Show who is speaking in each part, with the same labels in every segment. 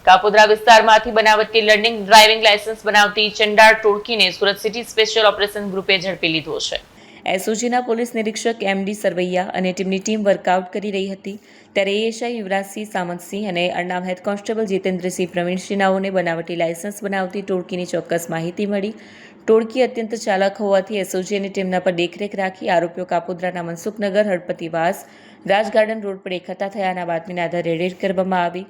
Speaker 1: કાપોદ્રા વિસ્તારમાંથી બનાવટી learning driving licence બનાવતી ચંડાળ ટોળકીને સુરત સિટી સ્પેશિયલ ઓપરેશન ગ્રુપે ઝડપી લીધો છે। એસઓજીના પોલીસ નિરીક્ષક એમડી સરવૈયા અને ટીમની ટીમ વર્કઆઉટ કરી રહી હતી ત્યારે એએસઆઈ યુવરાજસિંહ સામંતસિંહ અને અરનામ હેડ કોન્સ્ટેબલ જીતેન્દ્રસિંહ પ્રવીણસિંહ નાઓને બનાવટી લાયસન્સ બનાવતી ટોળકીની ચોક્કસ માહિતી મળી। ટોળકી અત્યંત ચાલાક હોવાથી એસઓજી અને ટીમના પર દેખરેખ રાખી આરોપીઓ કાપોદ્રાના મનસુખનગર હળપતિવાસ રાજગાર્ડન રોડ પર એકઠા થયાના બાતમીના આધારે રેડ કરવામાં આવી।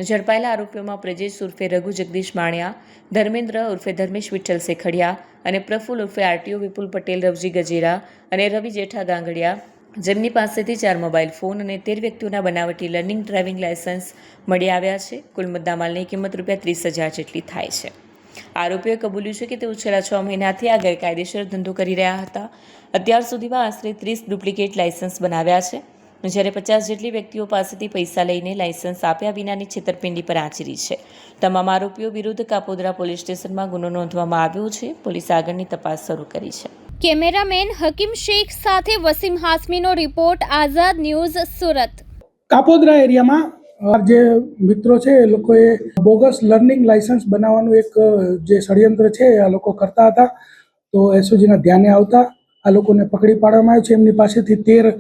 Speaker 1: ઝડપાયેલા આરોપીઓમાં પ્રજેશ ઉર્ફે રઘુ જગદીશ માણિયા, ધર્મેન્દ્ર ઉર્ફે ધર્મેશ વિઠ્ઠલ સેખડિયા અને પ્રફુલ ઉર્ફે આરટીઓ વિપુલ પટેલ રવજી ગજેરા અને રવિ જેઠા ગાંગડિયા, જેમની પાસેથી 4 મોબાઈલ ફોન અને 13 વ્યક્તિઓના બનાવટી લર્નિંગ ડ્રાઇવિંગ લાયસન્સ મળી આવ્યા છે। કુલ મુદ્દામાલની કિંમત ₹30,000 જેટલી થાય છે। આરોપીઓએ કબૂલ્યું છે કે તેઓ છેલ્લા 6 મહિનાથી આ ગેરકાયદેસર ધંધો કરી રહ્યા હતા। અત્યાર સુધીમાં આશરે 30 ડુપ્લિકેટ લાયસન્સ બનાવ્યા છે, જ્યારે 50 જેટલી વ્યક્તિઓ પાસેથી પૈસા લઈને લાયસન્સ આપ્યા વિનાની છેતરપિંડી પર આચરી છે। તમામ આરોપીઓ વિરુદ્ધ કાપોદ્રા પોલીસ સ્ટેશનમાં ગુનો નોંધવામાં આવ્યો છે। પોલીસે આગળની તપાસ શરૂ કરી છે।
Speaker 2: કેમેરામેન હકીમ શેખ સાથે વસીમ હાસમીનો રિપોર્ટ, આઝાદ ન્યૂઝ, સુરત।
Speaker 3: કાપોદ્રા એરિયામાં જે મિત્રો છે એ લોકોએ બોગસ લર્નિંગ લાયસન્સ બનાવવાનું એક જે ષડયંત્ર છે આ લોકો કરતા હતા, તો એસઓજીના ધ્યાને આવતા આ લોકોને પકડી પાડવામાં આવ્યો છે। એમની પાસેથી 13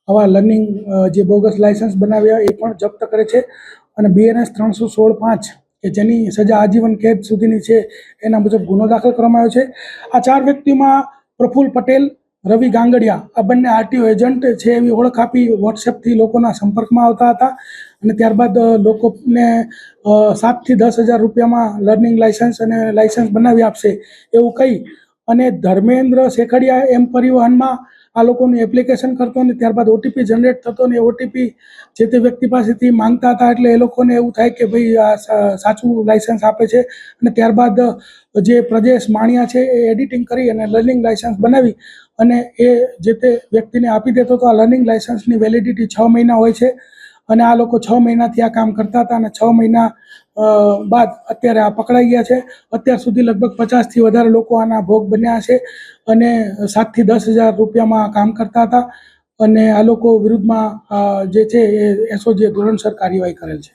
Speaker 3: આવા લર્નિંગ જે બોગસ લાયસન્સ બનાવ્યા એ પણ જપ્ત કરે છે અને બીએનએસ 316(5) કે જેની સજા આજીવન કેદ સુધીની છે એના મુજબ ગુનો દાખલ કરવામાં આવ્યો છે। આ 4 વ્યક્તિઓમાં પ્રફુલ પટેલ, રવિ ગાંગડિયા આ બંને આરટીઓ એજન્ટ છે એવી ઓળખ આપી વોટ્સએપથી લોકોના સંપર્કમાં આવતા હતા અને ત્યારબાદ લોકોને 7,000 થી 10,000 રૂપિયામાં લર્નિંગ લાયસન્સ અને લાયસન્સ બનાવી આપશે એવું કહી અને ધર્મેન્દ્ર સેખડિયા એમ પરિવહનમાં આ લોકોની એપ્લિકેશન કરતો અને ત્યારબાદ ઓટીપી જનરેટ થતો અને ઓટીપી જે તે વ્યક્તિ પાસેથી માંગતા હતા, એટલે એ લોકોને એવું થાય કે ભાઈ આ સાચું લાયસન્સ આપે છે અને ત્યારબાદ જે પ્રજેશ માણિયા છે એ એડિટિંગ કરી અને લર્નિંગ લાયસન્સ બનાવી અને એ જે તે વ્યક્તિને આપી દેતો હતો। આ લર્નિંગ લાયસન્સની વેલિડિટી 6 મહિના હોય છે અને આ લોકો 6 મહિનાથી આ કામ કરતા હતા અને 6 મહિના બાદ અત્યારે આ પકડાઈ ગયા છે। અત્યાર સુધી લગભગ 50થી વધારે લોકો આના ભોગ બન્યા છે અને 7,000 થી 10,000 રૂપિયામાં કામ કરતા હતા અને આ લોકો વિરુદ્ધમાં જે છે એ એસઓજીએ ધોરણસર કાર્યવાહી કરેલ છે।